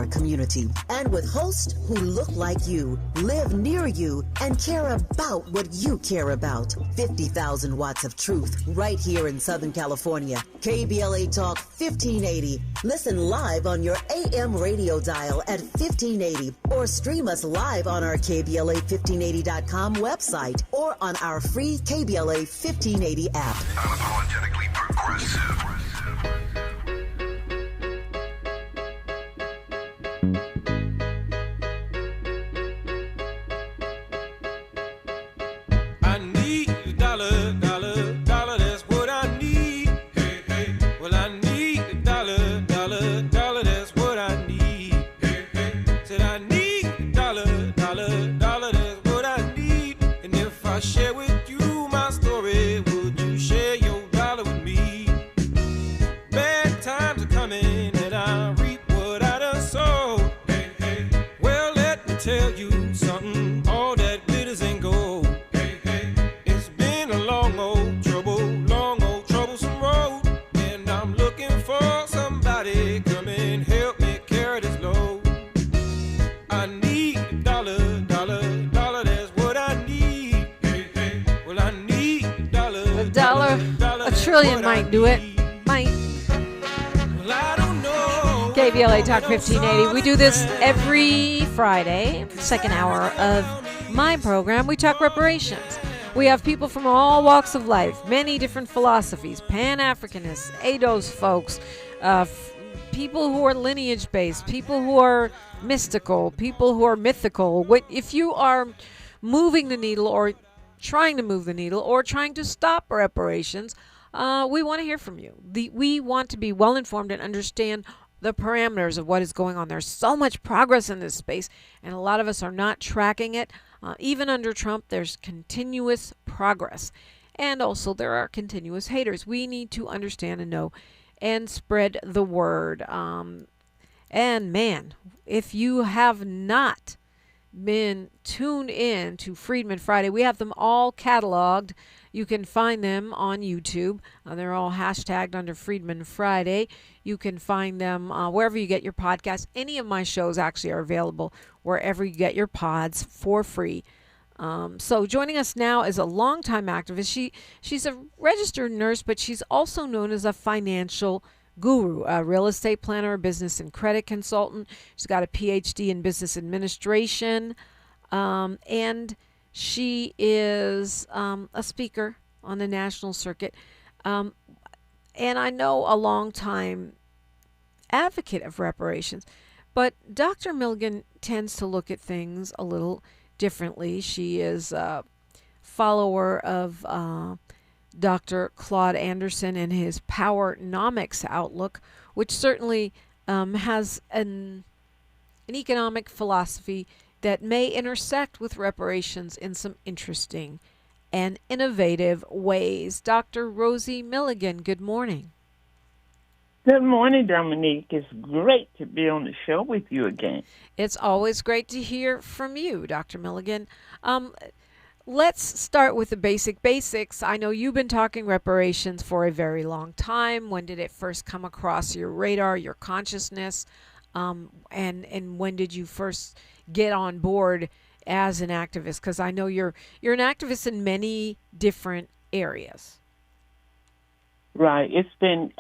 our community. And with hosts who look like you, live near you, and care about what you care about. 50,000 watts of truth right here in Southern California. KBLA Talk 1580. Listen live on your AM radio dial at 1580 or stream us live on our KBLA1580.com website or on our free KBLA 1580 app. Unapologetically progressive. I need a dollar, dollar, dollar, that's what I need. Hey, hey. Well, I need a dollar, dollar, dollar, that's what I need. Hey, hey. Said I need a dollar, dollar, dollar, that's what I need. And if I share with you my story, would you share your dollar with me? Bad times are coming and I reap what I done sowed. Hey, hey. Well, let me tell you something, all that glitters ain't gold. Hey, hey. It's been a long old troublesome road. And I'm looking for somebody come and help me carry this load. I need a dollar, dollar, dollar, that's what I need. Hey, hey. Well, I need a dollar, A dollar, a trillion might do it. Might. Well, I don't know. KBLA Talk 1580. We do this every Friday, second hour of my program. We talk reparations. We have people from all walks of life, many different philosophies, Pan-Africanists, ADOS folks, people who are lineage-based, people who are mystical, people who are mythical. If you are moving the needle or trying to move the needle or trying to stop reparations, we want to hear from you. We want to be well-informed and understand the parameters of what is going on. There's so much progress in this space, and a lot of us are not tracking it. Even under Trump, there's continuous progress. And also, there are continuous haters. We need to understand and know and spread the word. And man, if you have not been tuned in to Freedmen Friday, we have them all cataloged. You can find them on YouTube. They're all hashtagged under Freedmen Friday. You can find them wherever you get your podcasts. Any of my shows actually are available wherever you get your pods for free. So joining us now is a longtime activist. She's a registered nurse, but she's also known as a financial guru, a real estate planner, a business and credit consultant. She's got a Ph.D. in business administration, and she is a speaker on the national circuit. And I know a long-time advocate of reparations, but Dr. Milligan tends to look at things a little differently. She is a follower of Dr. Claud Anderson and his Powernomics outlook, which certainly has an economic philosophy that may intersect with reparations in some interesting and innovative ways. Dr. Rosie Milligan, good morning. Good morning, Dominique. It's great to be on the show with you again. It's always great to hear from you, Dr. Milligan. Let's start with the basics. I know you've been talking reparations for a very long time. When did it first come across your radar, your consciousness? And when did you first get on board as an activist? Because I know you're an activist in many different areas. Right. It's been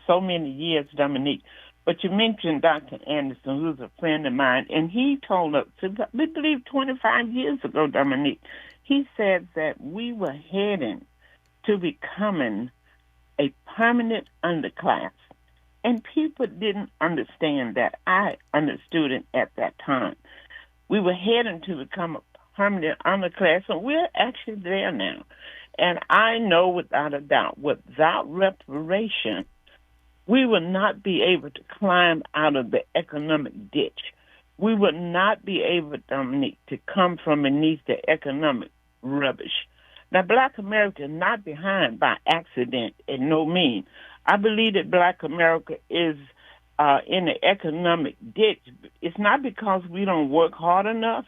so many years, Dominique. But you mentioned Dr. Anderson, who's a friend of mine, and he told us, we believe 25 years ago, Dominique, he said that we were heading to becoming a permanent underclass. And people didn't understand that. I understood it at that time. We were heading to become a permanent underclass, and we're actually there now. And I know without a doubt, without reparation, we will not be able to climb out of the economic ditch. We will not be able, Dominique, to come from beneath the economic rubbish. Now, Black America is not behind by accident in no means. I believe that Black America is in the economic ditch. It's not because we don't work hard enough.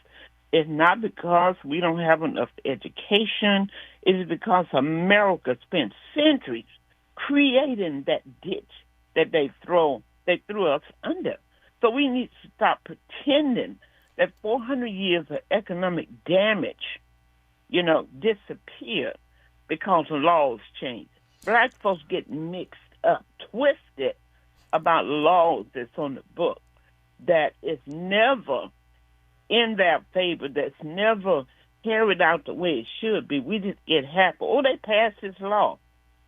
It's not because we don't have enough education. It is because America spent centuries creating that ditch that they threw us under. So we need to stop pretending that 400 years of economic damage, disappeared because the laws changed. Black folks get mixed up, twisted about laws that's on the book that is never in their favor, that's never carried out the way it should be. We just get happy. Oh, they passed this law.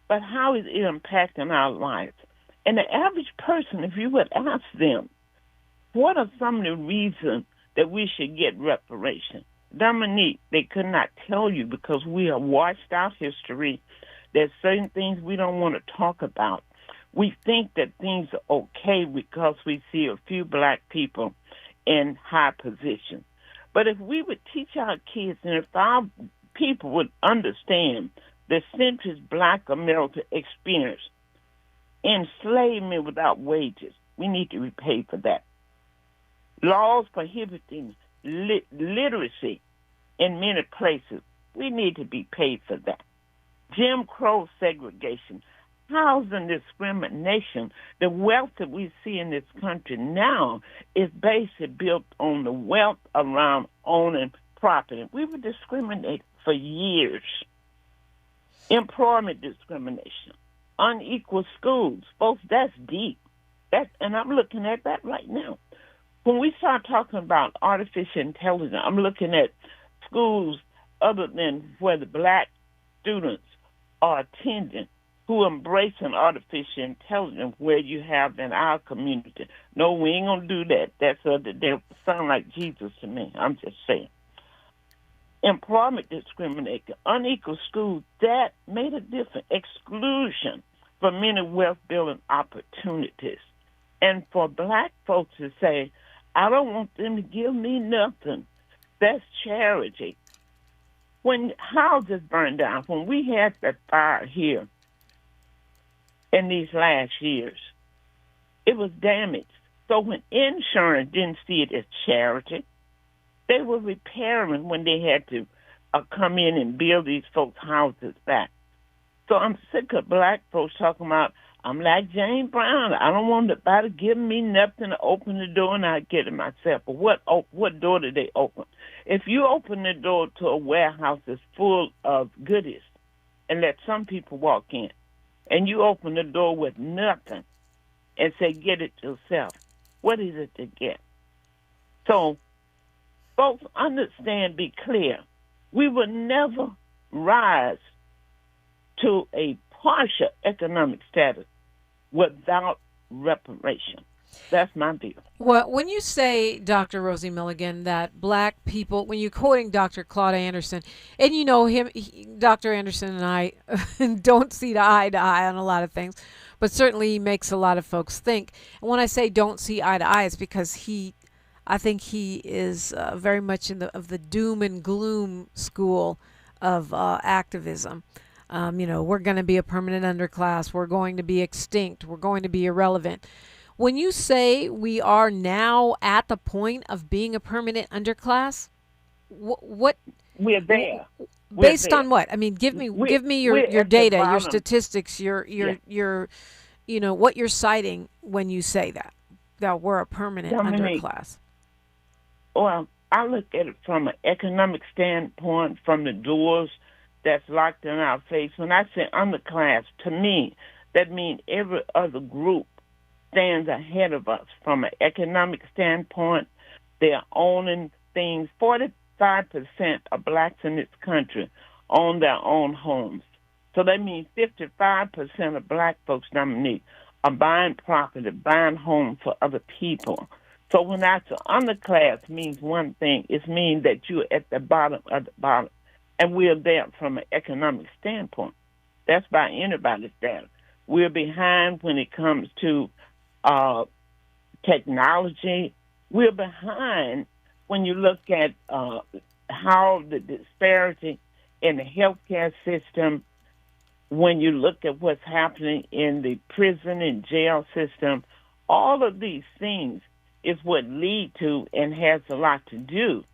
But how is it impacting our lives? And the average person, if you would ask them, what are some of the reasons that we should get reparations? Dominique, they could not tell you because we have watched our history. There's certain things we don't want to talk about. We think that things are okay because we see a few black people in high positions. But if we would teach our kids and if our people would understand the centuries black America experienced, enslavement without wages, we need to be paid for that. Laws prohibiting literacy in many places, we need to be paid for that. Jim Crow segregation, housing discrimination, the wealth that we see in this country now is basically built on the wealth around owning property. We were discriminated for years. Employment discrimination, unequal schools. Folks, that's deep. And I'm looking at that right now. When we start talking about artificial intelligence, I'm looking at schools other than where the black students are attending who embrace an artificial intelligence where you have in our community. No, we ain't going to do that. They sound like Jesus to me. I'm just saying. Employment discrimination, unequal schools, that made a difference. Exclusion for many wealth-building opportunities. And for black folks to say, I don't want them to give me nothing, that's charity. When houses burned down, when we had that fire here in these last years, it was damaged. So when insurance didn't see it as charity, they were repairing when they had to come in and build these folks' houses back. So I'm sick of black folks talking about, I'm like Jane Brown. I don't want nobody giving me nothing to open the door and I get it myself. But what door did they open? If you open the door to a warehouse that's full of goodies and let some people walk in, and you open the door with nothing and say, get it yourself, what is it to get? So, folks, understand, be clear. We will never rise to a partial economic status without reparation. That's my view. Well, when you say, Dr. Rosie Milligan, that black people, when you're quoting Dr. Claud Anderson, and you know him, Dr. Anderson and I don't see eye to eye on a lot of things, but certainly he makes a lot of folks think. And when I say don't see eye to eye, it's because I think he is very much of the doom and gloom school of activism. We're going to be a permanent underclass. We're going to be extinct. We're going to be irrelevant. When you say we are now at the point of being a permanent underclass, what we're there. Based on what? I mean, give me your data, your statistics, your what you're citing when you say that we're a permanent underclass. Well, I look at it from an economic standpoint, from the doors that's locked in our face. When I say underclass, to me, that means every other group stands ahead of us from an economic standpoint. They're owning things. 45% of blacks in this country own their own homes. So that means 55% of black folks, Dominique, are buying property, buying homes for other people. So when I say underclass means one thing, it means that you're at the bottom of the bottom. And we're there from an economic standpoint. That's by anybody's data. We're behind when it comes to technology. We're behind when you look at how the disparity in the healthcare system, when you look at what's happening in the prison and jail system. All of these things is what lead to and has a lot to do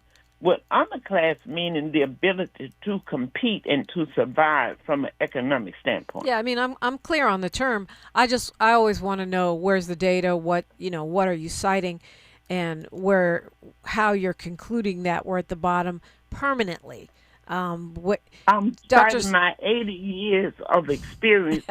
Well, underclass meaning the ability to compete and to survive from an economic standpoint. Yeah, I mean, I'm clear on the term. I always want to know where's the data, what are you citing, and how you're concluding that we're at the bottom permanently. What I'm Dr. citing my 80 years of experience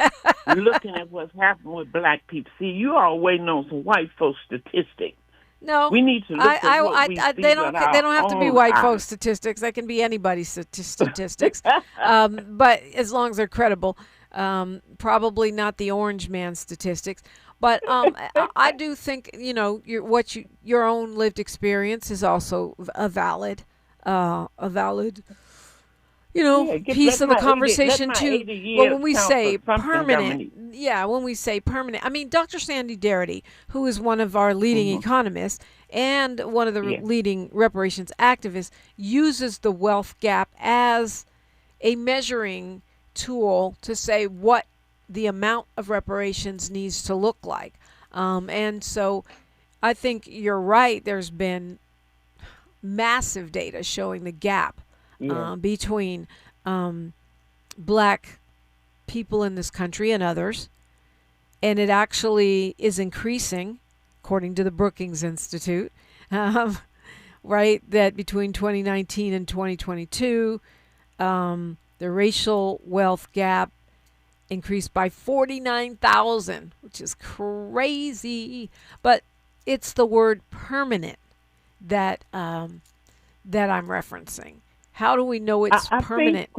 looking at what's happened with black people. See, you are waiting on some white folks statistics. No, we need to look at what we see they don't have to be own white eyes. folks statistics. They can be anybody's statistics, but as long as they're credible. Probably not the orange man statistics, but I do think your own lived experience is also a valid piece of the conversation too. Well, when we say permanent, I mean, Dr. Sandy Darity, who is one of our leading economists and one of the leading reparations activists, uses the wealth gap as a measuring tool to say what the amount of reparations needs to look like. And so I think you're right. There's been massive data showing the gap between black people in this country and others, and it actually is increasing, according to the Brookings Institute, right, that between 2019 and 2022, the racial wealth gap increased by 49,000, which is crazy, but it's the word permanent that I'm referencing. How do we know it's permanent?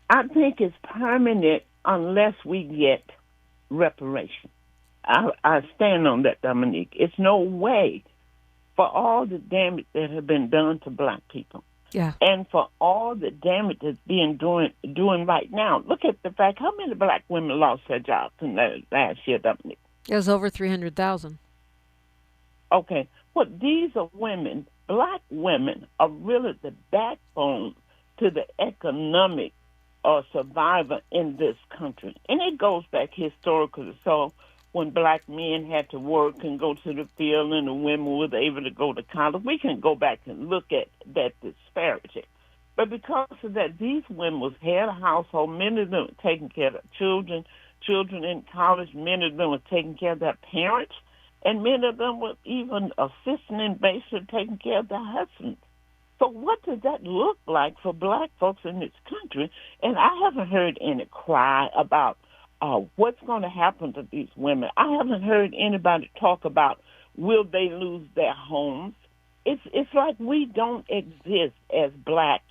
I think it's permanent unless we get reparation. I stand on that, Dominique. It's no way for all the damage that has been done to black people. Yeah. And for all the damage that's being doing right now. Look at the fact, how many black women lost their jobs in the last year, Dominique? It was over 300,000. Okay. Well, these are women. Black women are really the backbone to the economic survivor in this country. And it goes back historically. So when black men had to work and go to the field and the women were able to go to college, we can go back and look at that disparity. But because of that, these women was head of household. Many of them were taking care of their children in college. Many of them were taking care of their parents. And many of them were even assisting in basically taking care of their husbands. So what does that look like for black folks in this country? And I haven't heard any cry about what's going to happen to these women. I haven't heard anybody talk about will they lose their homes. It's like we don't exist as black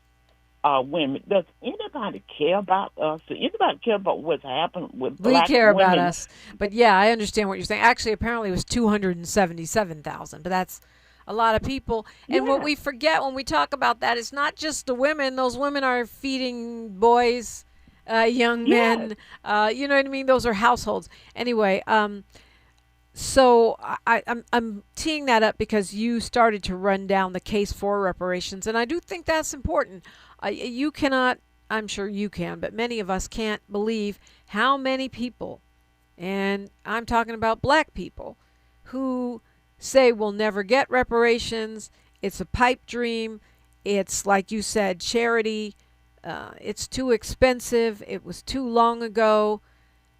women. Does anybody care about us? Does anybody care about what's happened with black women? We care about us. But yeah, I understand what you're saying. Actually, apparently it was 277,000, but that's a lot of people. And what we forget when we talk about that is not just the women. Those women are feeding boys, young men. You know what I mean? Those are households. Anyway, so I'm teeing that up because you started to run down the case for reparations, and I do think that's important. You cannot, I'm sure you can, but many of us can't believe how many people, and I'm talking about black people, who say we'll never get reparations. It's a pipe dream. It's, like you said, charity. It's too expensive. It was too long ago.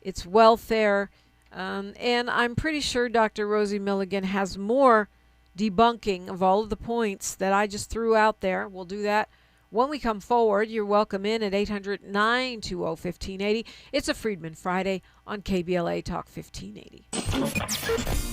It's welfare. And I'm pretty sure Dr. Rosie Milligan has more debunking of all of the points that I just threw out there. We'll do that when we come forward. You're welcome in at 800-920-1580. It's a Freedmen Friday on KBLA Talk 1580.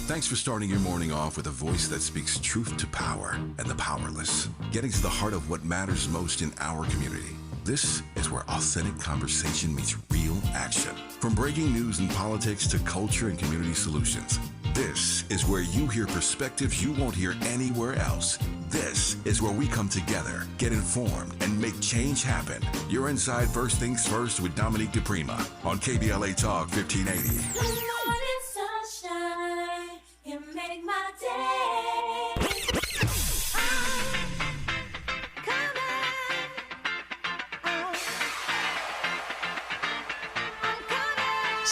Thanks for starting your morning off with a voice that speaks truth to power and the powerless, getting to the heart of what matters most in our community. This is where authentic conversation meets real action. From breaking news and politics to culture and community solutions, this is where you hear perspectives you won't hear anywhere else. This is where we come together, get informed, and make change happen. You're inside First Things First with Dominique DePrima on KBLA Talk 1580. Good morning, sunshine. You make my day.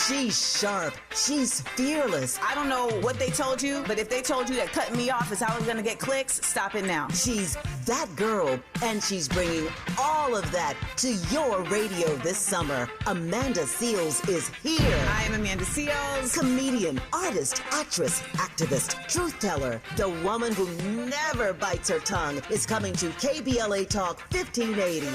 She's sharp. She's fearless. I don't know what they told you, but if they told you that cutting me off is how I'm going to get clicks, stop it now. She's that girl, and she's bringing all of that to your radio this summer. Amanda Seales is here. I am Amanda Seales. Comedian, artist, actress, activist, truth teller. The woman who never bites her tongue is coming to KBLA Talk 1580.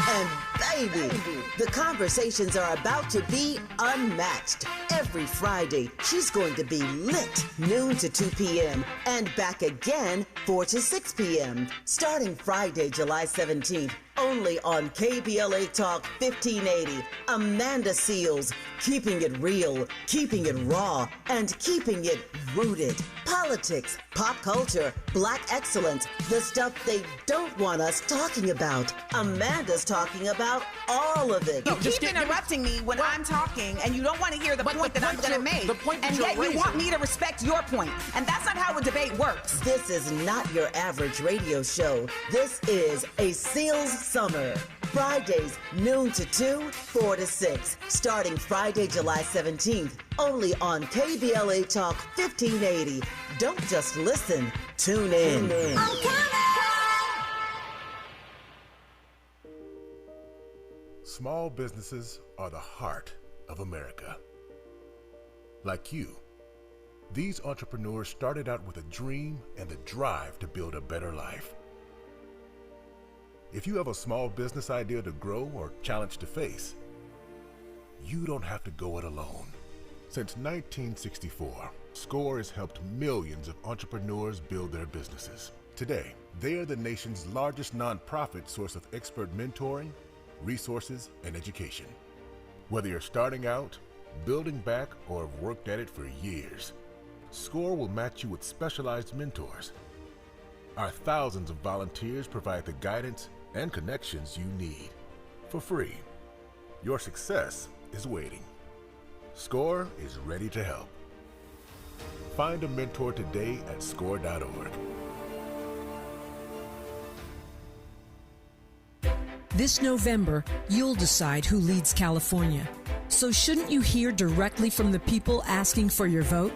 And baby, the conversations are about to be unmatched. Every Friday, she's going to be lit, noon to 2 p.m. and back again 4 to 6 p.m. Starting Friday, July 17th, only on KBLA Talk 1580. Amanda Seales, keeping it real, keeping it raw, and keeping it rooted. Politics, pop culture, black excellence, the stuff they don't want us talking about. Amanda's talking about all of it. You keep interrupting me when I'm talking, and you don't want to hear the point that I'm going to make. And yet you want me to respect your point. And that's not how a debate works. This is not your average radio show. This is a Seals Summer. Fridays, noon to 2, 4 to 6. Starting Friday, July 17th. Only on KBLA Talk 1580. Don't just listen. Tune in. Small businesses are the heart of America. Like you, these entrepreneurs started out with a dream and the drive to build a better life. If you have a small business idea to grow or challenge to face, you don't have to go it alone. Since 1964, SCORE has helped millions of entrepreneurs build their businesses. Today, they are the nation's largest nonprofit source of expert mentoring, resources, and education. Whether you're starting out, building back, or have worked at it for years, SCORE will match you with specialized mentors. Our thousands of volunteers provide the guidance and connections you need for free. Your success is waiting. SCORE is ready to help. Find a mentor today at score.org. This November, you'll decide who leads California. So shouldn't you hear directly from the people asking for your vote?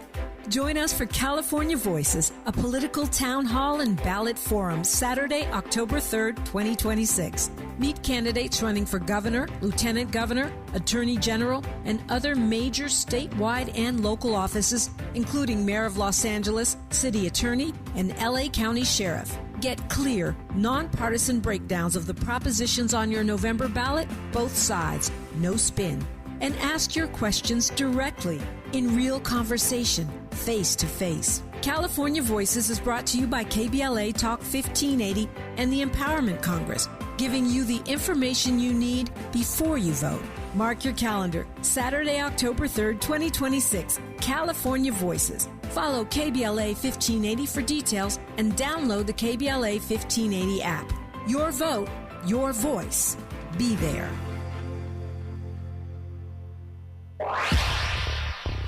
Join us for California Voices, a political town hall and ballot forum, Saturday, October 3rd, 2026. Meet candidates running for governor, lieutenant governor, attorney general, and other major statewide and local offices, including mayor of Los Angeles, city attorney, and LA County sheriff. Get clear, nonpartisan breakdowns of the propositions on your November ballot, both sides, no spin. And ask your questions directly, in real conversation, face to face. California Voices is brought to you by KBLA Talk 1580 and the Empowerment Congress, giving you the information you need before you vote. Mark your calendar, Saturday, October 3rd, 2026, California Voices. Follow KBLA 1580 for details and download the KBLA 1580 app. Your vote, your voice. Be there.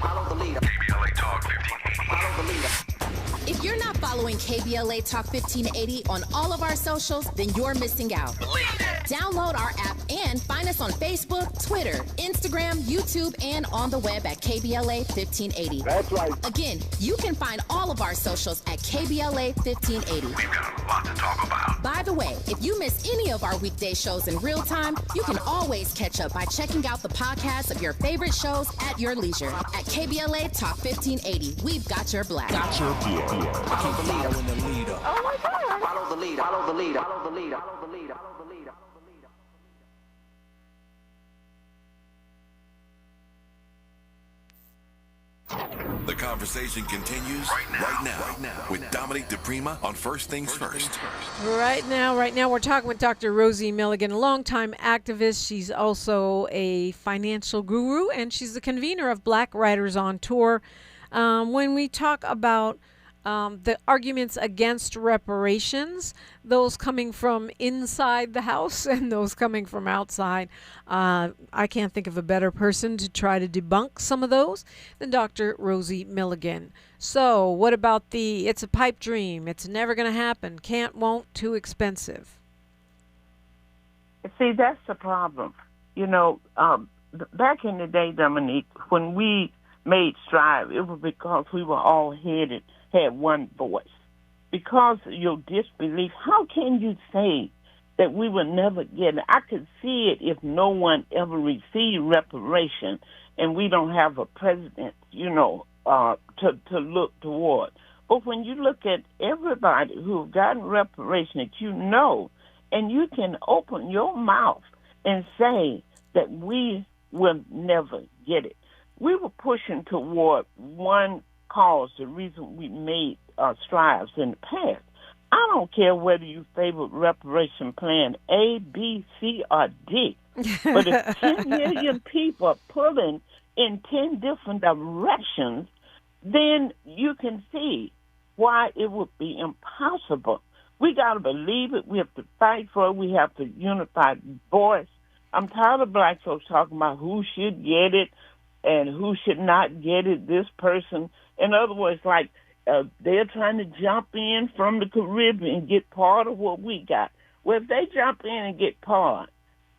Follow the leader. KBLA Talk 1580. Follow the leader. If you're not following KBLA Talk 1580 on all of our socials, then you're missing out. Download our app and find us on Facebook, Twitter, Instagram, YouTube, and on the web at KBLA 1580. That's right. Again, you can find all of our socials at KBLA 1580. We've got a lot to talk about. By the way, if you miss any of our weekday shows in real time, you can always catch up by checking out the podcast of your favorite shows at your leisure. At KBLA Talk 1580, we've got your black. Got your beer. Follow the leader. Oh my God. Follow the leader. Follow the leader. Follow the leader. Follow the leader. Follow the leader. The conversation continues right now with Dominic DePrima on First Things First. Right now, we're talking with Dr. Rosie Milligan, a longtime activist. She's also a financial guru, and she's the convener of Black Writers on Tour. When we talk about the arguments against reparations, those coming from inside the house and those coming from outside, I can't think of a better person to try to debunk some of those than Dr. Rosie Milligan. So what about the it's a pipe dream, it's never going to happen, can't, won't, too expensive? See, that's the problem. You know, back in the day, Dominique, when we made strive, it was because we were all headed, had one voice. Because of your disbelief, how can you say that we will never get it? I could see it if no one ever received reparation and we don't have a president, to look toward. But when you look at everybody who've gotten reparation that you know, and you can open your mouth and say that we will never get it. We were pushing toward one cause, the reason we made strides in the past. I don't care whether you favor reparation plan A, B, C, or D, but if 10 million people are pulling in 10 different directions, then you can see why it would be impossible. We got to believe it. We have to fight for it. We have to unify voice. I'm tired of black folks talking about who should get it and who should not get it, this person. In other words, like they're trying to jump in from the Caribbean and get part of what we got. Well, if they jump in and get part,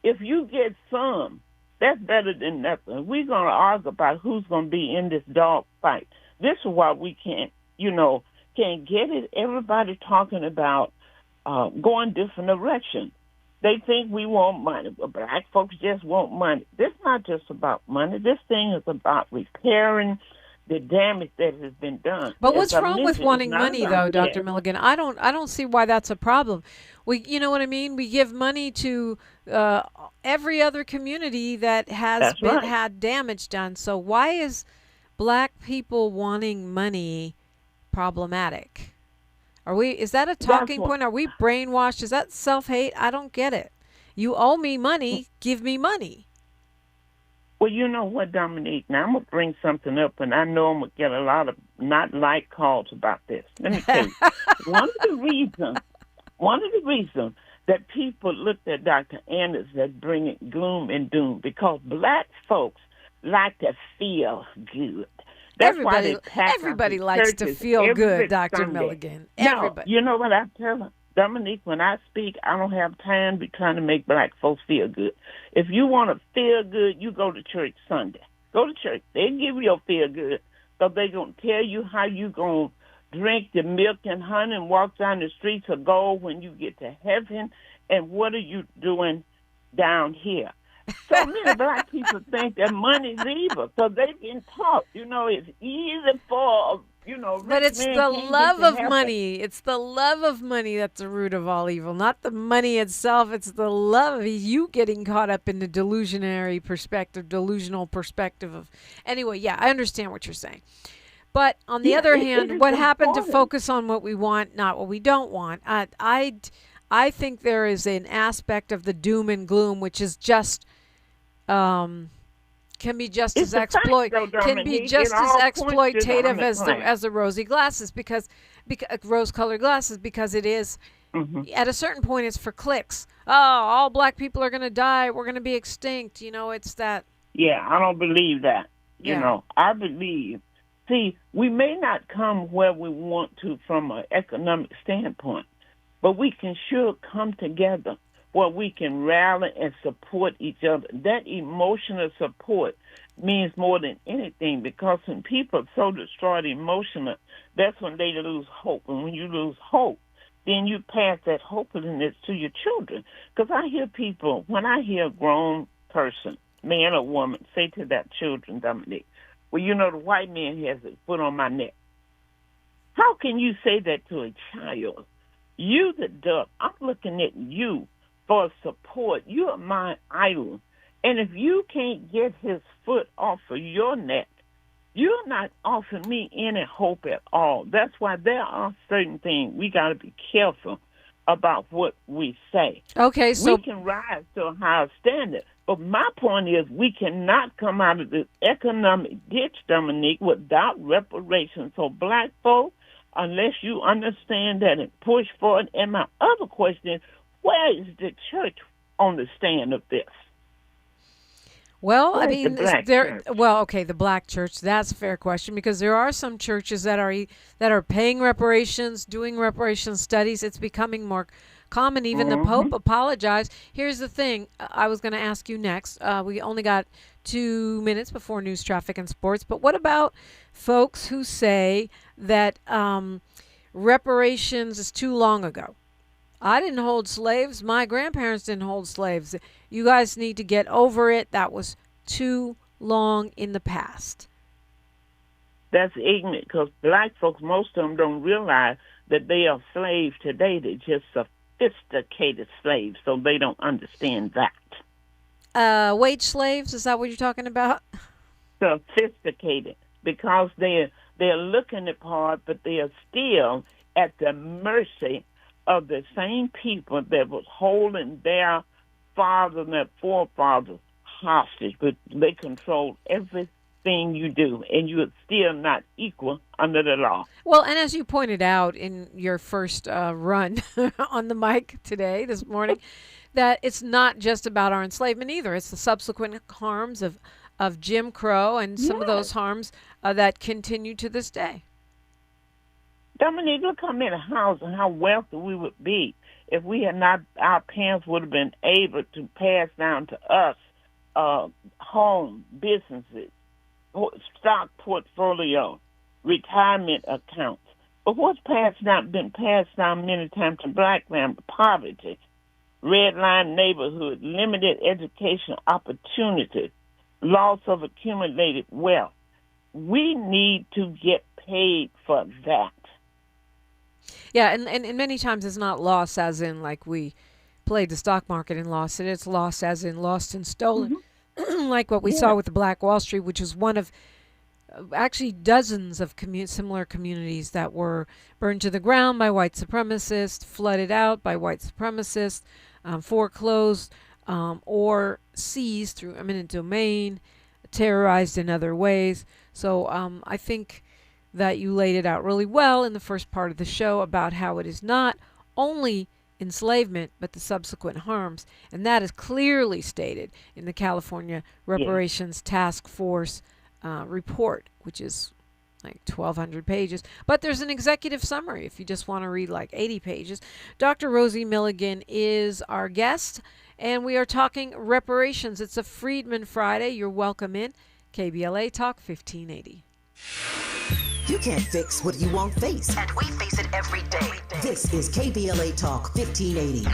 if you get some, that's better than nothing. We're going to argue about who's going to be in this dog fight. This is why we can't get it. Everybody talking about going different directions. They think we want money, but black folks just want money. This is not just about money. This thing is about repairing the damage that has been done. But what's wrong with wanting money, though, Dr. Milligan? I don't see why that's a problem. You know what I mean? We give money to every other community that has had damage done. So why is black people wanting money problematic? Is that a talking point? Are we brainwashed? Is that self-hate? I don't get it. You owe me money, give me money. Well, you know what, Dominique? Now I'm gonna bring something up, and I know I'm gonna get a lot of not like calls about this. Let me tell you, one of the reasons that people looked at Dr. Anderson as bringing gloom and doom, because black folks like to feel good. That's everybody likes to feel good, Dr. Milligan. Everybody. No, you know what I tell them? Dominique, when I speak, I don't have time to be trying to make black folks feel good. If you want to feel good, you go to church Sunday. Go to church. They give you your feel good, so they're going to tell you how you going to drink the milk and honey and walk down the streets of gold when you get to heaven, and what are you doing down here? So many black people think that money's evil, so they've been taught, it's easy for, But it's the love of money. It's the love of money that's the root of all evil, not the money itself. It's the love of you getting caught up in the delusional perspective of. Anyway, yeah, I understand what you're saying. But on the other hand, what happened to focus on what we want, not what we don't want? I think there is an aspect of the doom and gloom which is just can be just as exploitative as the rosy glasses because rose-colored glasses, because it is at a certain point it's for clicks. Oh, all black people are going to die. We're going to be extinct. It's that. Yeah, I don't believe that. I believe. See, we may not come where we want to from an economic standpoint, but we can sure come together where we can rally and support each other. That emotional support means more than anything, because when people are so destroyed emotionally, that's when they lose hope. And when you lose hope, then you pass that hopelessness to your children. Because I hear people, when I hear a grown person, man or woman, say to their children, Dominique, well, the white man has his foot on my neck. How can you say that to a child? You the duck, I'm looking at you for support. You are my idol. And if you can't get his foot off of your neck, you're not offering me any hope at all. That's why there are certain things we got to be careful about what we say. Okay, so we can rise to a higher standard. But my point is we cannot come out of this economic ditch, Dominique, without reparations. So black folk, unless you understand that and push for it. And my other question is, where is the church on the stand of this? Well, I mean, the black church, that's a fair question, because there are some churches that are paying reparations, doing reparations studies. It's becoming more common. Even the Pope apologized. Here's the thing I was going to ask you next. We only got 2 minutes before news, traffic, and sports. But what about folks who say that reparations is too long ago? I didn't hold slaves. My grandparents didn't hold slaves. You guys need to get over it. That was too long in the past. That's ignorant because black folks, most of them don't realize that they are slaves today. They're just sophisticated slaves, so they don't understand that. Wage slaves, is that what you're talking about? Sophisticated, because they're looking the part, but they are still at the mercy of the same people that was holding their fathers and their forefathers hostage, but they control everything you do, and you are still not equal under the law. Well, and as you pointed out in your first run on the mic this morning, that it's not just about our enslavement either. It's the subsequent harms of Jim Crow and some of those harms that continue to this day. Dominique, look how many houses and how wealthy we would be if we had not, our parents would have been able to pass down to us home, businesses, stock portfolio, retirement accounts. But what's been passed down many times to black families? Poverty, redline neighborhood, limited education opportunities, loss of accumulated wealth. We need to get paid for that. Yeah, and many times it's not loss as in like we played the stock market and lost it. It's loss as in lost and stolen, like what we saw with the Black Wall Street, which is one of actually dozens of similar communities that were burned to the ground by white supremacists, flooded out by white supremacists, foreclosed or seized through eminent domain, terrorized in other ways. So I think that you laid it out really well in the first part of the show about how it is not only enslavement, but the subsequent harms. And that is clearly stated in the California Reparations Task Force report, which is like 1,200 pages. But there's an executive summary if you just want to read like 80 pages. Dr. Rosie Milligan is our guest, and we are talking reparations. It's a Freedmen Friday. You're welcome in. KBLA Talk 1580. You can't fix what you won't face. And we face it every day. This is KBLA Talk 1580.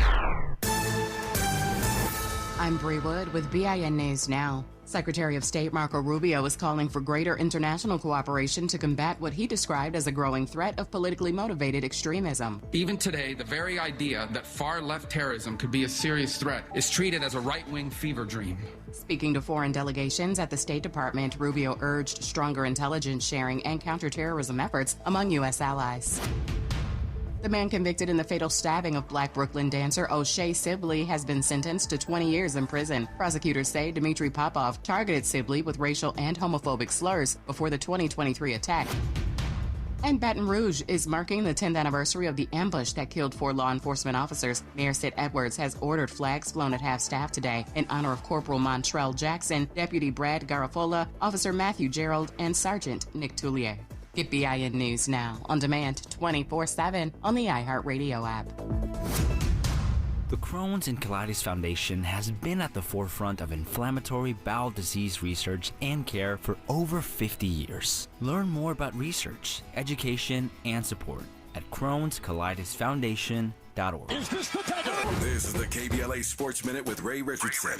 I'm Bree Wood with BIN News Now. Secretary of State Marco Rubio is calling for greater international cooperation to combat what he described as a growing threat of politically motivated extremism. Even today, the very idea that far-left terrorism could be a serious threat is treated as a right-wing fever dream. Speaking to foreign delegations at the State Department, Rubio urged stronger intelligence sharing and counterterrorism efforts among U.S. allies. The man convicted in the fatal stabbing of Black Brooklyn dancer O'Shea Sibley has been sentenced to 20 years in prison. Prosecutors say Dmitry Popov targeted Sibley with racial and homophobic slurs before the 2023 attack. And Baton Rouge is marking the 10th anniversary of the ambush that killed 4 law enforcement officers. Mayor Sid Edwards has ordered flags flown at half-staff today in honor of Corporal Montrell Jackson, Deputy Brad Garafola, Officer Matthew Gerald, and Sergeant Nick Tullier. Get BIN News Now on demand 24/7 on the iHeartRadio app. The Crohn's and Colitis Foundation has been at the forefront of inflammatory bowel disease research and care for over 50 years. Learn more about research, education, and support at Crohn'sColitisFoundation.org. This is the KBLA Sports Minute with Ray Richardson.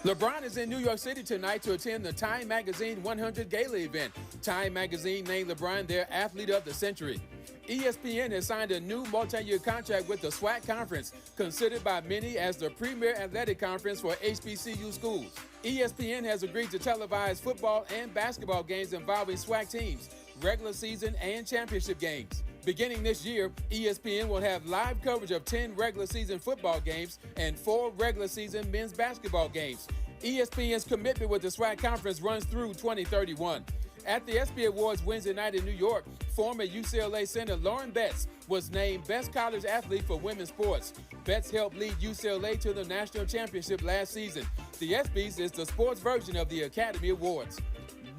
LeBron is in New York City tonight to attend the Time Magazine 100 Gala event. Time Magazine named LeBron their Athlete of the Century. ESPN has signed a new multi-year contract with the SWAC Conference, considered by many as the premier athletic conference for HBCU schools. ESPN has agreed to televise football and basketball games involving SWAC teams, regular season and championship games. Beginning this year, ESPN will have live coverage of 10 regular season football games and 4 regular season men's basketball games. ESPN's commitment with the SWAC Conference runs through 2031. At the ESPY Awards Wednesday night in New York, former UCLA center Lauren Betts was named Best College Athlete for Women's Sports. Betts helped lead UCLA to the national championship last season. The ESPYs is the sports version of the Academy Awards.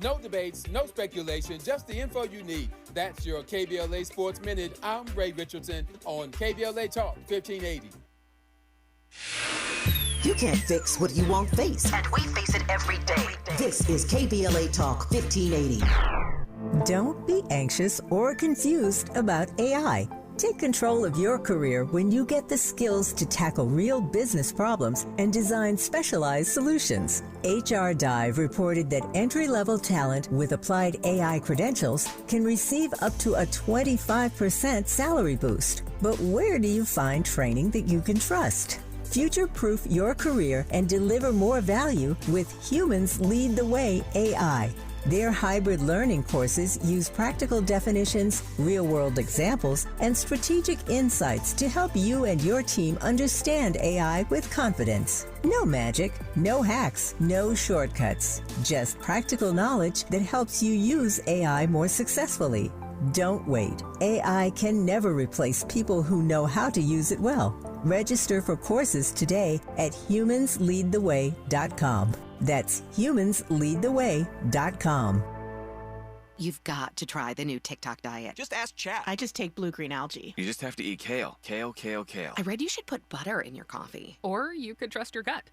No debates, no speculation, just the info you need. That's your KBLA Sports Minute. I'm Ray Richardson on KBLA Talk 1580. You can't fix what you won't face. And we face it every day. This is KBLA Talk 1580. Don't be anxious or confused about AI. Take control of your career when you get the skills to tackle real business problems and design specialized solutions. HR Dive reported that entry-level talent with applied AI credentials can receive up to a 25% salary boost. But where do you find training that you can trust? Future-proof your career and deliver more value with Humans Lead the Way AI. Their hybrid learning courses use practical definitions, real-world examples, and strategic insights to help you and your team understand AI with confidence. No magic, no hacks, no shortcuts. Just practical knowledge that helps you use AI more successfully. Don't wait. AI can never replace people who know how to use it well. Register for courses today at humansleadtheway.com. That's humansleadtheway.com. You've got to try the new TikTok diet. Just ask Chat. I just take blue-green algae. You just have to eat kale. Kale, kale, kale. I read you should put butter in your coffee. Or you could trust your gut.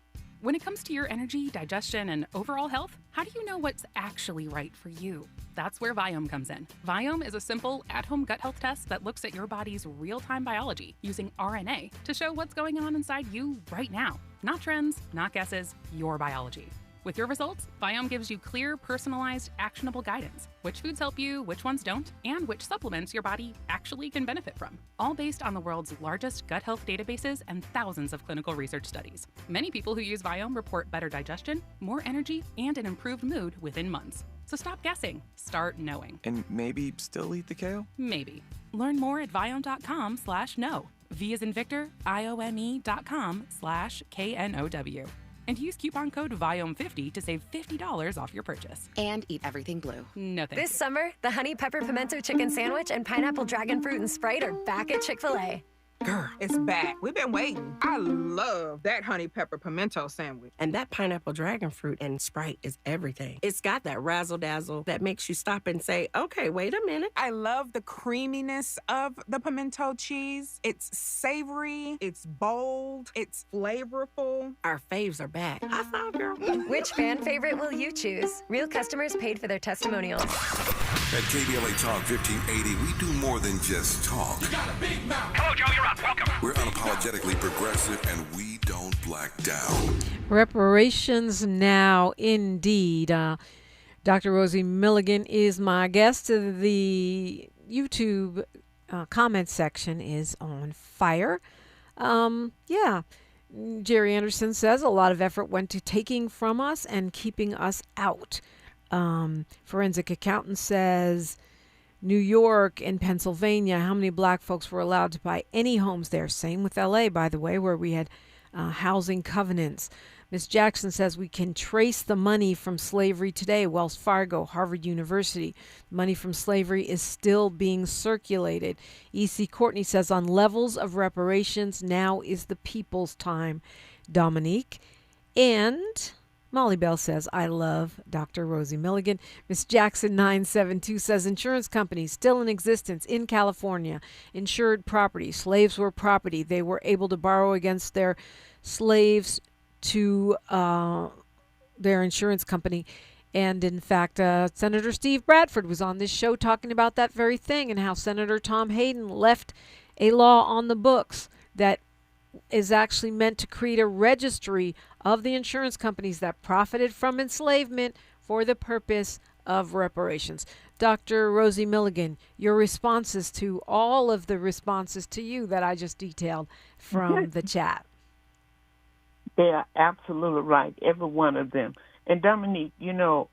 When it comes to your energy, digestion, and overall health, how do you know what's actually right for you? That's where Viome comes in. Viome is a simple, at-home gut health test that looks at your body's real-time biology using RNA to show what's going on inside you right now. Not trends, not guesses, your biology. With your results, Viome gives you clear, personalized, actionable guidance. Which foods help you, which ones don't, and which supplements your body actually can benefit from. All based on the world's largest gut health databases and thousands of clinical research studies. Many people who use Viome report better digestion, more energy, and an improved mood within months. So stop guessing. Start knowing. And maybe still eat the kale? Maybe. Learn more at viome.com/know. V as in Victor, IOME.com/KNOW. And use coupon code VIOME50 to save $50 off your purchase. And eat everything blue. No thank This you. summer, the Honey Pepper Pimento Chicken Sandwich and Pineapple Dragon Fruit and Sprite are back at Chick-fil-A. Girl, it's back. We've been waiting. I love that honey pepper pimento sandwich. And that pineapple dragon fruit and Sprite is everything. It's got that razzle-dazzle that makes you stop and say, okay, wait a minute. I love the creaminess of the pimento cheese. It's savory, it's bold, it's flavorful. Our faves are back. I thought, girl. Which fan favorite will you choose? Real customers paid for their testimonials. At KBLA Talk 1580, we do more than just talk. You got a big mouth. Hello, Joe, you're up. Welcome. We're unapologetically progressive, and we don't black down. Reparations now, indeed. Dr. Rosie Milligan is my guest. The YouTube comment section is on fire. Jerry Anderson says a lot of effort went to taking from us and keeping us out. Forensic accountant says New York and Pennsylvania, how many black folks were allowed to buy any homes there? Same with LA, by the way, where we had housing covenants. Miss Jackson says we can trace the money from slavery today. Wells Fargo, Harvard University. Money from slavery is still being circulated. E.C. Courtney says on levels of reparations, now is the people's time. Dominique. And Molly Bell says, I love Dr. Rosie Milligan. Miss Jackson 972 says, insurance companies still in existence in California. Insured property. Slaves were property. They were able to borrow against their slaves to their insurance company. And in fact, Senator Steve Bradford was on this show talking about that very thing and how Senator Tom Hayden left a law on the books that is actually meant to create a registry of the insurance companies that profited from enslavement for the purpose of reparations. Dr. Rosie Milligan, your responses to all of the responses to you that I just detailed from the chat. They are absolutely right, every one of them. And Dominique, you know,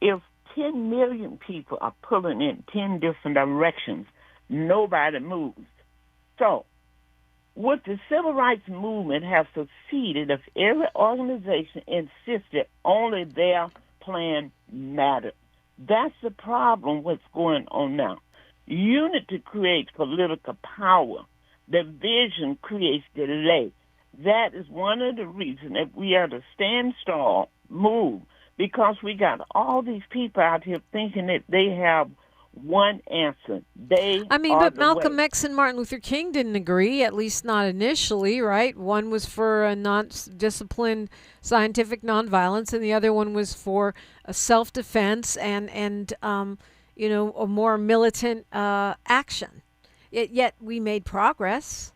if 10 million people are pulling in 10 different directions, nobody moves. So, would the civil rights movement have succeeded if every organization insisted only their plan mattered? That's the problem, what's going on now. Unity creates political power. Division creates delay. That is one of the reasons that we are to stand still, move, because we got all these people out here thinking that they have one answer. But Malcolm X and Martin Luther King didn't agree, at least not initially, right? One was for a non-disciplined scientific nonviolence, and the other one was for a self-defense and a more militant action. Yet we made progress.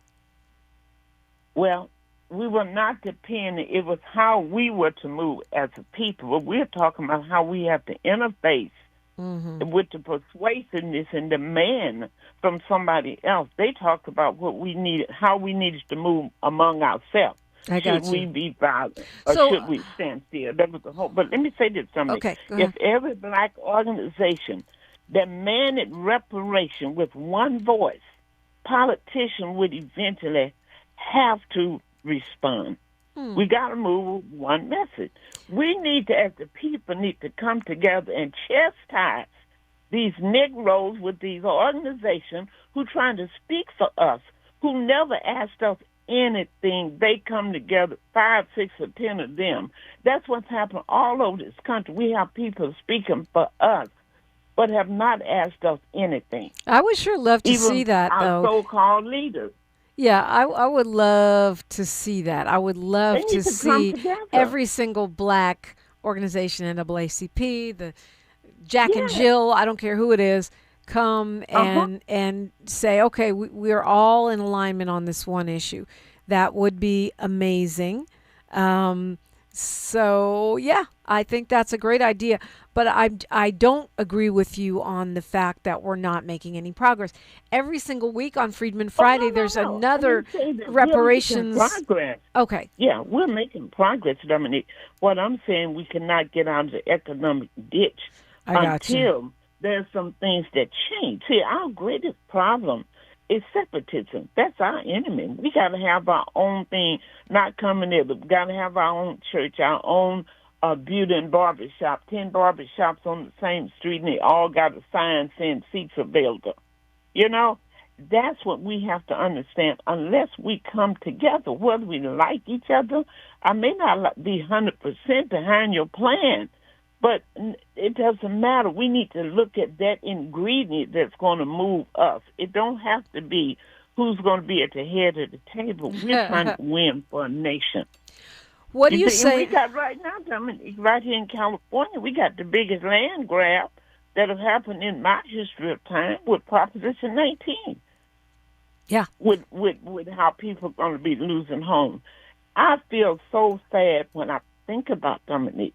Well, we were not dependent. It was how we were to move as a people. But we're talking about how we have to interface with the persuasiveness and demand from somebody else. They talked about what we needed, how we needed to move among ourselves. Should we be violent or should we stand still? That was the whole. But let me say this, something. Okay, if every black organization demanded reparation with one voice, politicians would eventually have to respond. We got to move with one message. We need to, as the people, need to come together and chastise these Negroes with these organizations who trying to speak for us, who never asked us anything. They come together, 5, 6, or 10 of them. That's what's happened all over this country. We have people speaking for us, but have not asked us anything. I would sure love to see that, our though. So-called leaders. Yeah, I would love to see that. I would love to see every single black organization, NAACP, the Jack and Jill, I don't care who it is, come and say, okay, we're all in alignment on this one issue. That would be amazing. So, yeah, I think that's a great idea. But I don't agree with you on the fact that we're not making any progress. Every single week on Freedmen Friday, there's another reparations. Progress. Okay. Yeah, we're making progress, Dominique. What I'm saying, we cannot get out of the economic ditch until there's some things that change. See, our greatest problem is separatism. That's our enemy. We got to have our own thing, not coming in. We got to have our own church, our own beauty and barber shop, 10 barber shops on the same street, and they all got a sign saying seats available. You know, that's what we have to understand. Unless we come together, whether we like each other, I may not be 100% behind your plan, but it doesn't matter. We need to look at that ingredient that's going to move us. It don't have to be who's going to be at the head of the table. We're trying to win for a nation. What do you say? We got right now, Dominique, right here in California, we got the biggest land grab that have happened in my history of time with Proposition 19. Yeah. With how people are going to be losing homes. I feel so sad when I think about, Dominique,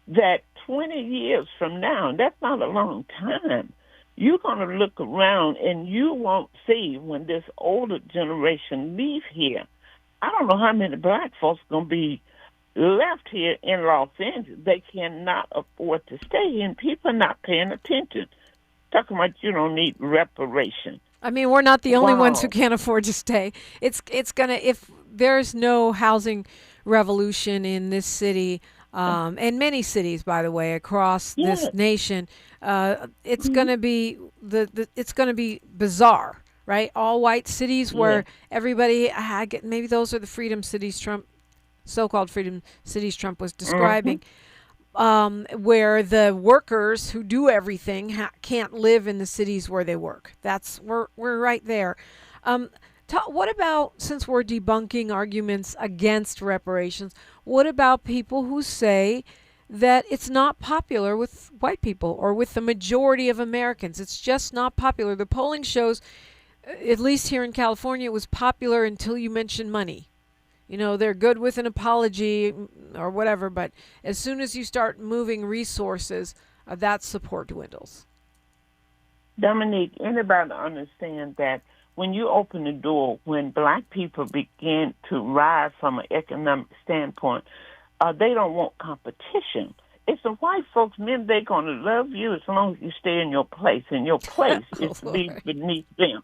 that 20 years from now, and that's not a long time, you're going to look around and you won't see when this older generation leave here. I don't know how many black folks are going to be left here in Los Angeles. They cannot afford to stay here, and people are not paying attention. Talking about you don't need reparation. I mean, we're not the only ones who can't afford to stay. It's going to, if there's no housing revolution in this city, and many cities, by the way, across this nation, it's going to be it's going to be bizarre. Right, all white cities where everybody, maybe those are the freedom cities so-called freedom cities Trump was describing, where the workers who do everything can't live in the cities where they work. We're right there. What about, since we're debunking arguments against reparations, what about people who say that it's not popular with white people or with the majority of Americans? It's just not popular. The polling shows, at least here in California, it was popular until you mention money. You know, they're good with an apology or whatever, but as soon as you start moving resources, that support dwindles. Dominique, anybody understand that when you open the door, when black people begin to rise from an economic standpoint, they don't want competition. It's the white folks, men, they're going to love you as long as you stay in your place, and your place is to be beneath them.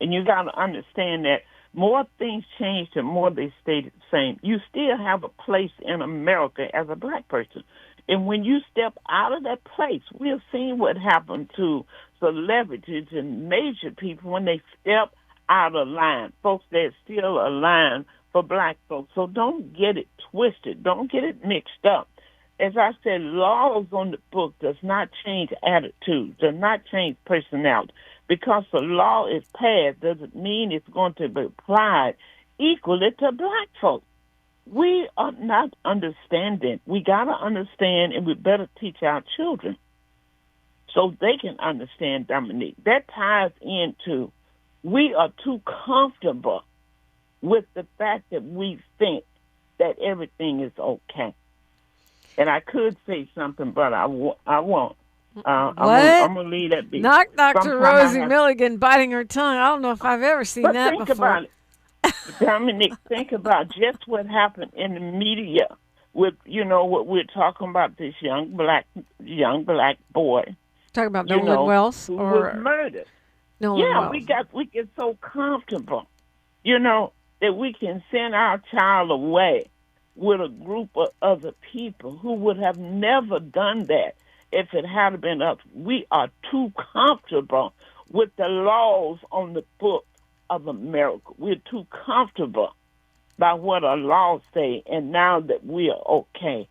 And you got to understand that more things change, the more they stay the same. You still have a place in America as a black person. And when you step out of that place, we've seen what happened to celebrities and major people when they step out of line. Folks, there's still a line for black folks. So don't get it twisted. Don't get it mixed up. as I said, laws on the book does not change attitude, does not change personality. Because the law is passed doesn't mean it's going to be applied equally to black folks. We are not understanding. We got to understand, and we better teach our children so they can understand, Dominique. That ties into we are too comfortable with the fact that we think that everything is okay. And I could say something, but I won't. I'm going to leave that be. Knock Dr. Rosie Milligan biting her tongue. I don't know if I've ever seen that before. Think about it. Dominic, think about just what happened in the media with, what we're talking about, this young black boy. Talking about Nolan Wells? Who was murdered. Wells. We get so comfortable, that we can send our child away with a group of other people who would have never done that if it had been us. We are too comfortable with the laws on the book of America. We're too comfortable by what our laws say, and now that we are okay.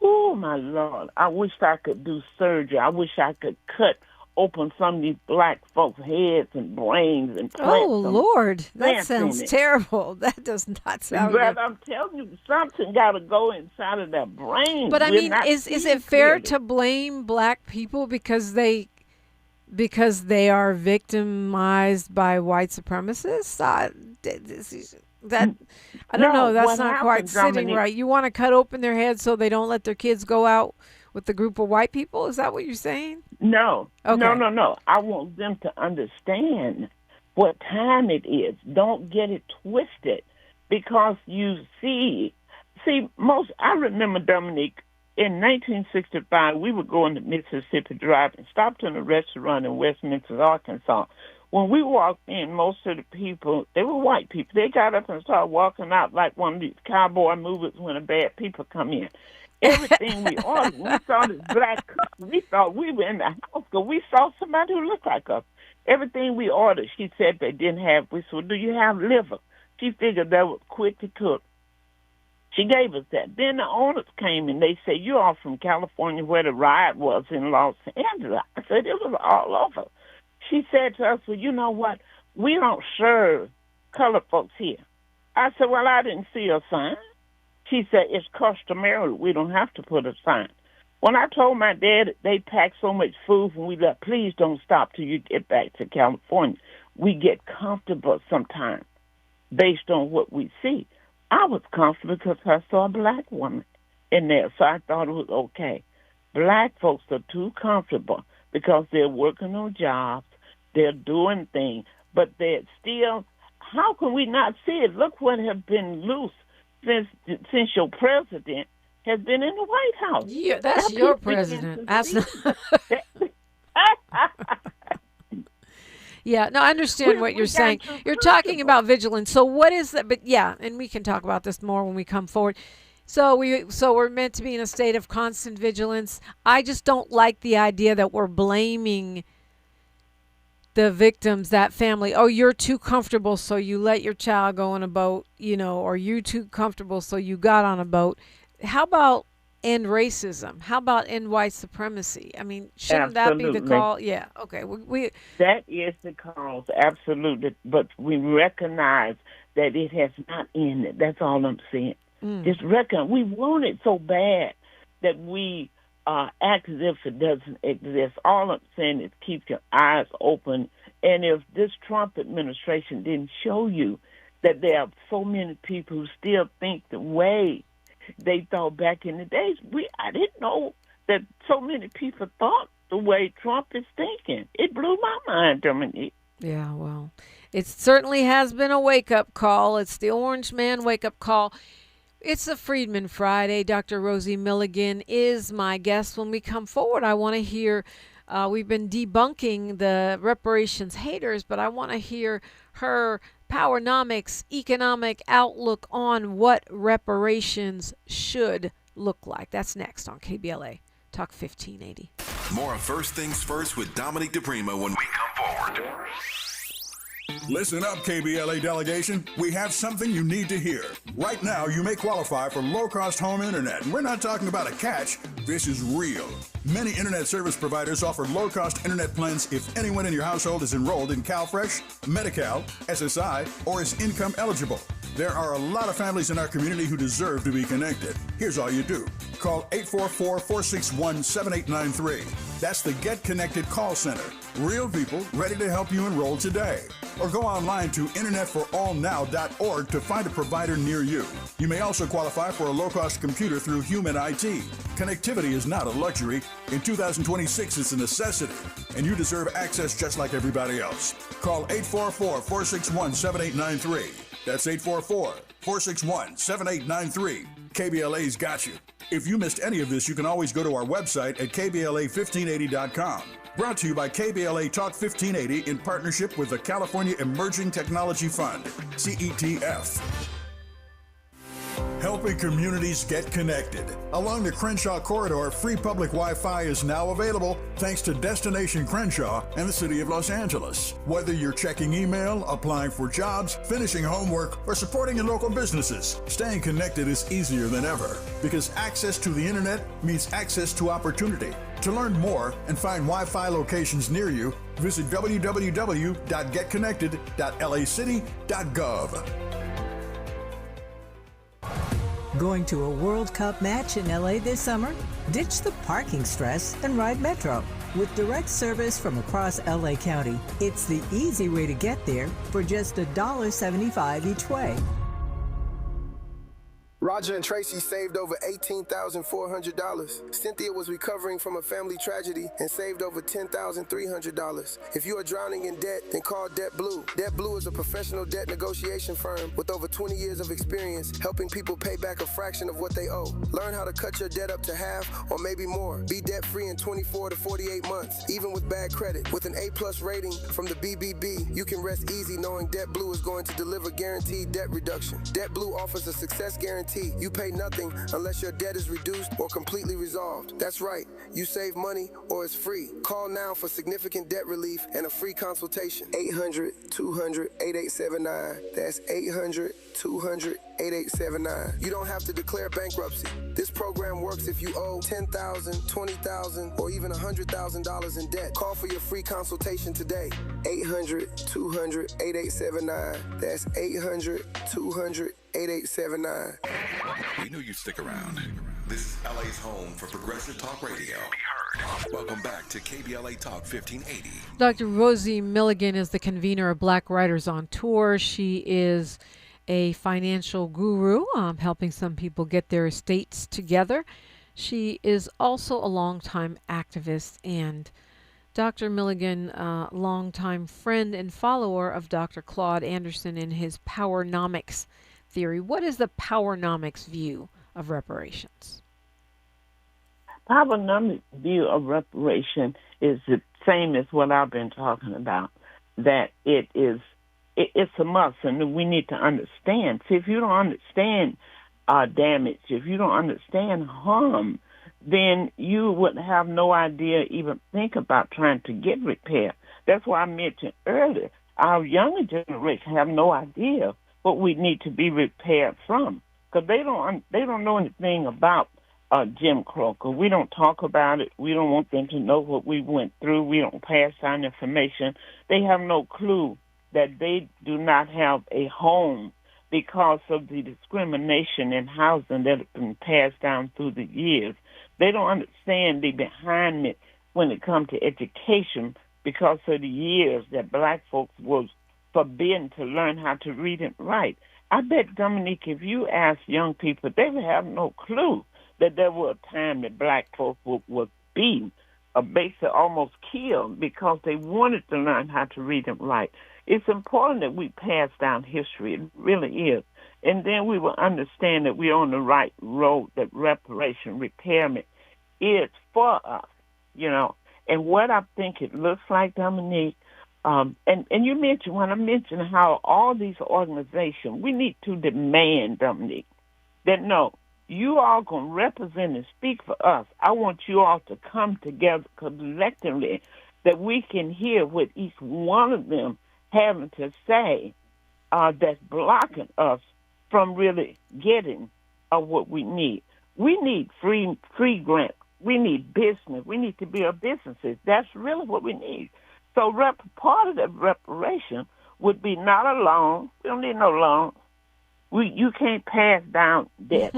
Oh, my Lord, I wish I could do surgery. I wish I could cut open some of these black folks' heads and brains and plant Lord, that sounds terrible. That does not sound good. But I'm telling you, something got to go inside of their brain. But, I mean, is it fair to blame black people because they are victimized by white supremacists? I don't know. That's not quite sitting right. You want to cut open their heads so they don't let their kids go out with the group of white people? Is that what you're saying? No. Okay. No. I want them to understand what time it is. Don't get it twisted, because you see, I remember, Dominique, in 1965, we were going to Mississippi Drive and stopped in a restaurant in Westminster, Arkansas. When we walked in, most of the people, they were white people. They got up and started walking out like one of these cowboy movies when the bad people come in. Everything we ordered, we saw this black couple. We thought we were in the house because we saw somebody who looked like us. Everything we ordered, she said they didn't have. We said, well, do you have liver? She figured that was quick to cook. She gave us that. Then the owners came and they said, you're all from California where the riot was in Los Angeles. I said, it was all over. She said to us, well, you know what? We don't serve colored folks here. I said, well, I didn't see a sign. She said, it's customary. We don't have to put a sign. When I told my dad they pack so much food when we left, please don't stop till you get back to California. We get comfortable sometimes based on what we see. I was comfortable because I saw a black woman in there, so I thought it was okay. Black folks are too comfortable because they're working on jobs, they're doing things, but they're still, how can we not see it? Look what has been loose since your president has been in the White House. Yeah, that's your president. That's not... Yeah, no, I understand what you're saying. You're talking about vigilance. So what is that? But yeah, and we can talk about this more when we come forward. So we're meant to be in a state of constant vigilance. I just don't like the idea that we're blaming the victims, that family. Oh, you're too comfortable, so you let your child go on a boat, or you too comfortable, so you got on a boat. How about end racism? How about end white supremacy? I mean, shouldn't Absolutely. that be the call? Yeah, okay. That is the cause, absolutely. But we recognize that it has not ended. That's all I'm saying. Just recognize. We want it so bad that we act as if it doesn't exist. All I'm saying is keep your eyes open. And if this Trump administration didn't show you that there are so many people who still think the way they thought back in the days, I didn't know that so many people thought the way Trump is thinking. It blew my mind, Dominique. Yeah, well, it certainly has been a wake-up call. It's the Orange Man wake-up call. It's a Freedmen Friday. Dr. Rosie Milligan is my guest. When we come forward, I want to hear, we've been debunking the reparations haters, but I want to hear her Powernomics economic outlook on what reparations should look like. That's next on KBLA Talk 1580. More of First Things First with Dominique DePrima when we come forward. Listen up, KBLA delegation. We have something you need to hear. Right now, you may qualify for low-cost home internet, and we're not talking about a catch. This is real. Many internet service providers offer low-cost internet plans if anyone in your household is enrolled in CalFresh, Medi-Cal, SSI, or is income eligible. There are a lot of families in our community who deserve to be connected. Here's all you do. Call 844-461-7893. That's the Get Connected call center. Real people ready to help you enroll today. Or go online to internetforallnow.org to find a provider near you. You may also qualify for a low-cost computer through Human IT. Connectivity is not a luxury. In 2026, it's a necessity. And you deserve access just like everybody else. Call 844-461-7893. That's 844-461-7893. KBLA's got you. If you missed any of this, you can always go to our website at kbla1580.com. Brought to you by KBLA Talk 1580 in partnership with the California Emerging Technology Fund, CETF. Helping communities get connected. Along the Crenshaw Corridor, free public Wi-Fi is now available thanks to Destination Crenshaw and the City of Los Angeles. Whether you're checking email, applying for jobs, finishing homework, or supporting your local businesses, staying connected is easier than ever because access to the internet means access to opportunity. To learn more and find Wi-Fi locations near you, visit www.getconnected.lacity.gov. Going to a World Cup match in LA this summer? Ditch the parking stress and ride Metro. With direct service from across LA County, it's the easy way to get there for just $1.75 each way. Roger and Tracy saved over $18,400. Cynthia was recovering from a family tragedy and saved over $10,300. If you are drowning in debt, then call Debt Blue. Debt Blue is a professional debt negotiation firm with over 20 years of experience helping people pay back a fraction of what they owe. Learn how to cut your debt up to half or maybe more. Be debt-free in 24 to 48 months, even with bad credit. With an A+ rating from the BBB, you can rest easy knowing Debt Blue is going to deliver guaranteed debt reduction. Debt Blue offers a success guarantee. You pay nothing unless your debt is reduced or completely resolved. That's right. You save money or it's free. Call now for significant debt relief and a free consultation. 800-200-8879. That's 800-200-8879. You don't have to declare bankruptcy. This program works if you owe $10,000, $20,000, or even $100,000 in debt. Call for your free consultation today. 800-200-8879. That's 800-200-8879. We knew you'd stick around. This is LA's home for progressive talk radio. Welcome back to KBLA Talk 1580. Dr. Rosie Milligan is the convener of Black Writers on Tour. She is a financial guru, helping some people get their estates together. She is also a longtime activist, and Dr. Milligan, longtime friend and follower of Dr. Claud Anderson in his Powernomics theory. What is the Powernomics view of reparations? Powernomics view of reparation is the same as what I've been talking about, that it's a must, and we need to understand. See, if you don't understand damage, if you don't understand harm, then you would have no idea, even think about trying to get repair. That's why I mentioned earlier, our younger generation have no idea what we need to be repaired from, because they don't know anything about Jim Crow. We don't talk about it. We don't want them to know what we went through. We don't pass on information. They have no clue that they do not have a home because of the discrimination in housing that has been passed down through the years. They don't understand the behind it when it comes to education because of the years that black folks was forbidden to learn how to read and write. I bet, Dominique, if you ask young people, they would have no clue that there was a time that black folks were beaten or basically almost killed because they wanted to learn how to read and write. It's important that we pass down history. It really is. And then we will understand that we're on the right road, that reparation, repairment is for us, you know. And what I think it looks like, Dominique, and you mentioned, when I mentioned how all these organizations, we need to demand, Dominique, that no, you all going to represent and speak for us. I want you all to come together collectively that we can hear what each one of them having to say that's blocking us from really getting what we need. We need free grant. We need business. We need to build businesses. That's really what we need. So part of the reparation would be not a loan. We don't need no loan. You can't pass down debt.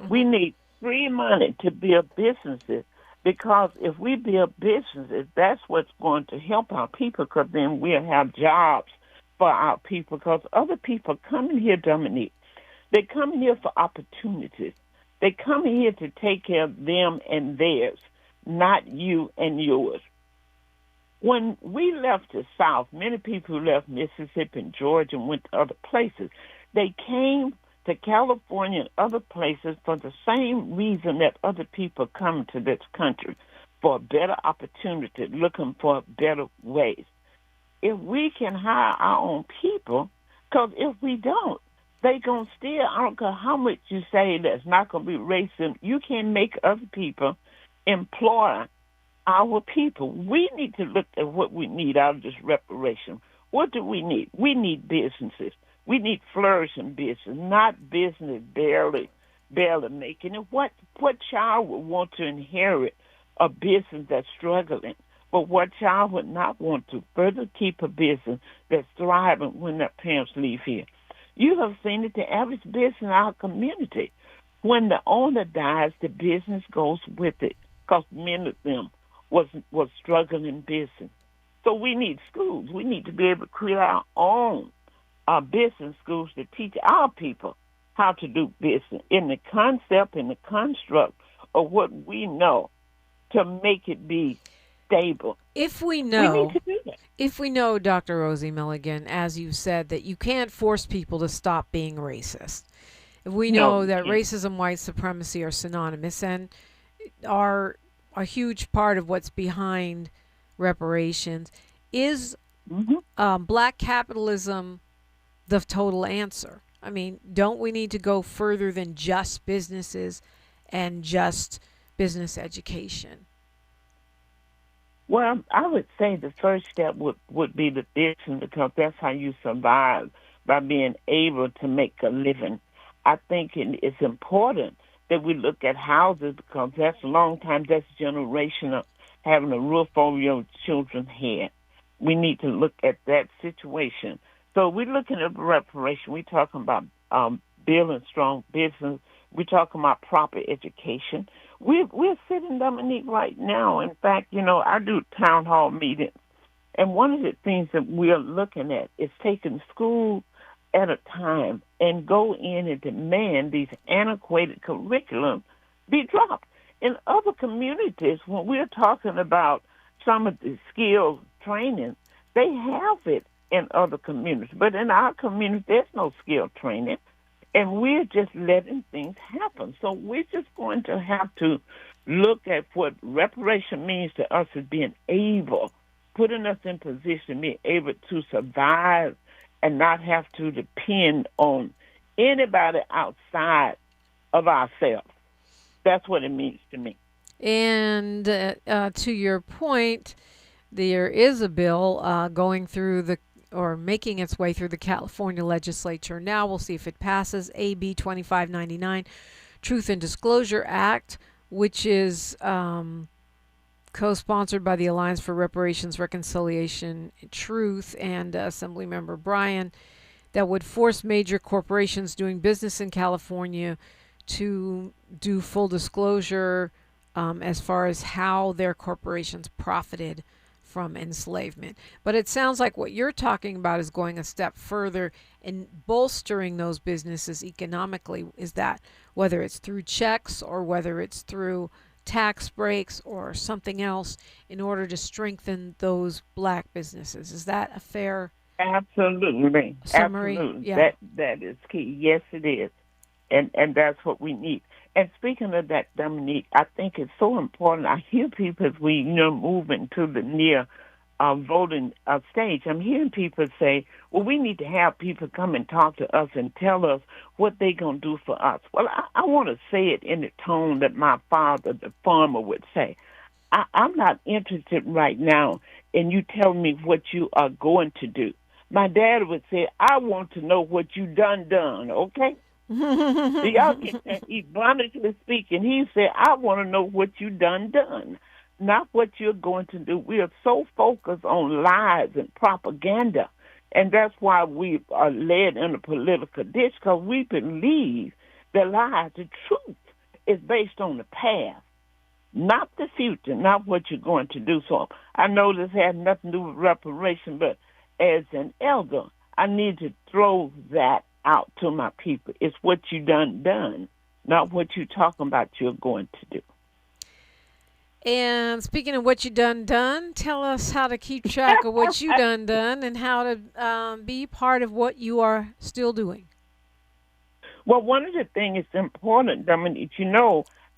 We need free money to build businesses, because if we build businesses, that's what's going to help our people, because then we'll have jobs for our people, because other people come in here, Dominique. They come in here for opportunities. They come in here to take care of them and theirs, not you and yours. When we left the South, many people who left Mississippi and Georgia and went to other places, they came to California and other places for the same reason that other people come to this country, for a better opportunity, looking for better ways. If we can hire our own people, because if we don't, they going to still, I don't care how much you say that's not going to be racism, you can make other people employ our people. We need to look at what we need out of this reparation. What do we need? We need businesses. We need flourishing business, not business barely making it. What child would want to inherit a business that's struggling? But what child would not want to further keep a business that's thriving when their parents leave here? You have seen it, the average business in our community. When the owner dies, the business goes with it, because many of them was struggling in business. So we need schools. We need to be able to create our own business schools to teach our people how to do business in the concept and the construct of what we know, to make it be stable. If we know, we need to do that. If we know, Dr. Rosie Milligan, as you said, that you can't force people to stop being racist. If we know that racism, white supremacy are synonymous and are a huge part of what's behind reparations, is black capitalism the total answer? I mean, don't we need to go further than just businesses and just business education? Well, I would say the first step would be the business, because that's how you survive, by being able to make a living. I think it's important that we look at houses, because that's a long time, that's generational, having a roof over your children's head. We need to look at that situation. So we're looking at reparation. We're talking about building strong business. We're talking about proper education. We're sitting, Dominique, right now. In fact, I do town hall meetings, and one of the things that we're looking at is taking school at a time and go in and demand these antiquated curriculum be dropped. In other communities, when we're talking about some of the skills training, they have it in other communities. But in our community, there's no skill training, and we're just letting things happen. So we're just going to have to look at what reparation means to us as being able, putting us in position, being able to survive and not have to depend on anybody outside of ourselves. That's what it means to me. And to your point, there is a bill going through or making its way through the California legislature. Now we'll see if it passes. AB 2599, Truth and Disclosure Act, which is co-sponsored by the Alliance for Reparations, Reconciliation, Truth, and Assemblymember Bryan, that would force major corporations doing business in California to do full disclosure as far as how their corporations profited from enslavement. But it sounds like what you're talking about is going a step further in bolstering those businesses economically. Is that whether it's through checks or whether it's through tax breaks or something else in order to strengthen those black businesses? Is that a fair Absolutely. summary? Absolutely. Yeah. That is key. Yes, it is. And that's what we need. And speaking of that, Dominique, I think it's so important. I hear people as we move into the near voting stage. I'm hearing people say, well, we need to have people come and talk to us and tell us what they're going to do for us. Well, I want to say it in the tone that my father, the farmer, would say. I'm not interested right now in you telling me what you are going to do. my dad would say, I want to know what you done, okay? So y'all get that ebonically speaking. He said, I want to know what you done, not what you're going to do. We are so focused on lies and propaganda, and that's why we are led in a political ditch, because we believe the lies, the truth is based on the past, not the future, not what you're going to do. So I know this has nothing to do with reparation, but as an elder, I need to throw that out to my people. It's what you done, not what you're talking about you're going to do. And speaking of what you done, tell us how to keep track of what you done and how to be part of what you are still doing. Well, one of the things that's important, Dominique,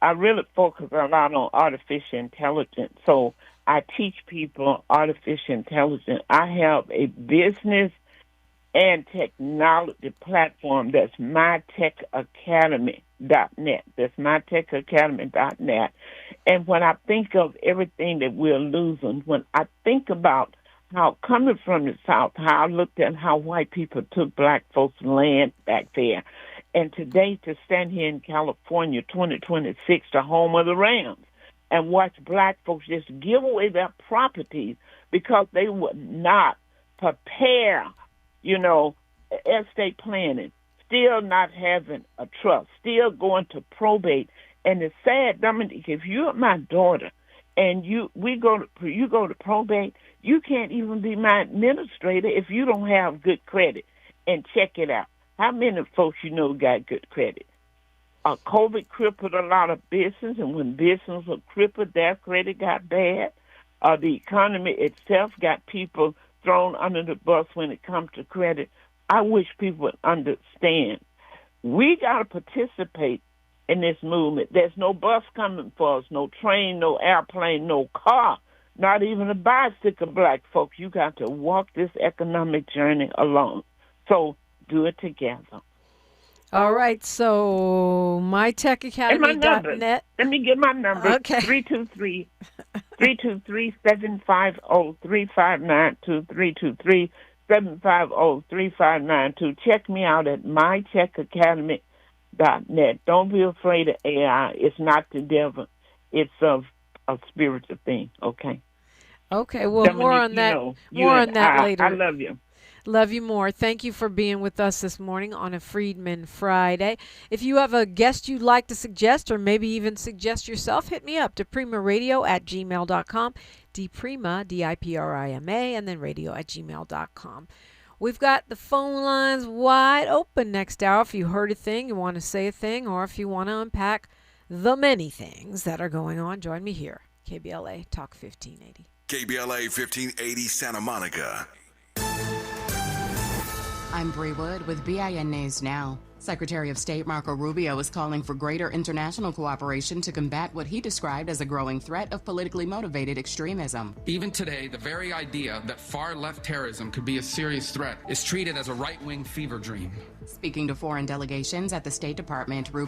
I really focus a lot on artificial intelligence. So I teach people artificial intelligence. I have a business and technology platform that's mytechacademy.net. That's mytechacademy.net. And when I think of everything that we're losing, when I think about how, coming from the South, how I looked at how white people took black folks' land back there, and today to stand here in California, 2026, the home of the Rams, and watch black folks just give away their properties because they would not prepare, estate planning, still not having a trust, still going to probate. And it's sad, Dominique, if you're my daughter and you go to probate, you can't even be my administrator if you don't have good credit. And check it out. How many folks got good credit? COVID crippled a lot of business, and when business was crippled, their credit got bad. The economy itself got people thrown under the bus when it comes to credit. I wish people would understand. We got to participate in this movement. There's no bus coming for us, no train, no airplane, no car, not even a bicycle, black folks. You got to walk this economic journey alone. So do it together. All right, so mytechacademy.net. Let me get my number. Okay. 323-750-3592, 323-750-3592. Check me out at mytechacademy.net. Don't be afraid of AI. It's not the devil. It's a spiritual thing, okay? Okay, well, Dominique, more on that later. I love you. Love you more. Thank you for being with us this morning on a Freedmen Friday. If you have a guest you'd like to suggest, or maybe even suggest yourself, hit me up, deprima@gmail.com, deprima, D-I-P-R-I-M-A, and then radio@gmail.com. We've got the phone lines wide open next hour. If you heard a thing, you want to say a thing, or if you want to unpack the many things that are going on, join me here. KBLA Talk 1580. KBLA 1580 Santa Monica. I'm Bree Wood with BIN News Now. Secretary of State Marco Rubio is calling for greater international cooperation to combat what he described as a growing threat of politically motivated extremism. Even today, the very idea that far-left terrorism could be a serious threat is treated as a right-wing fever dream. Speaking to foreign delegations at the State Department, Rubio